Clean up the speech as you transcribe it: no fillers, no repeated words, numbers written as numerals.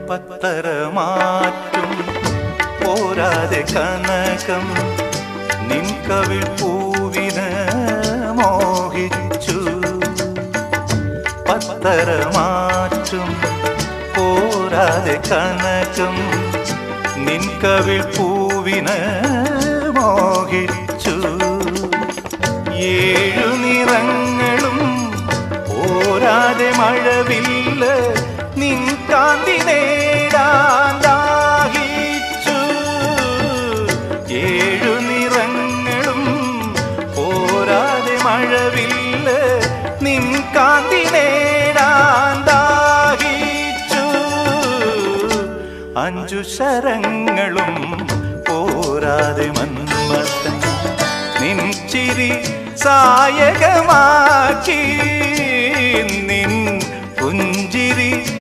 പത്തരമാറ്റും പോരാതെ കനകം നിൻ കവിൾ പൂവിന് മോഹിച്ചു. പത്തരമാറ്റും പോരാതെ കനകം നിൻ കവിൾ പൂവിന് മോഹിച്ചു. ഏഴു നിറങ്ങളും പോരാതെ മഴവില്ല നിൻ കാന്തി നേടാൻ ദാഹിച്ചു. ഏഴു നിറങ്ങളും പോരാതെ മഴവില്ല നിൻ കാന്തി നേടാൻ ദാഹിച്ചു. അഞ്ചു ശരങ്ങളും പോരാതെ മന്മഥൻ നിൻ ചിരി സായകമാക്കി.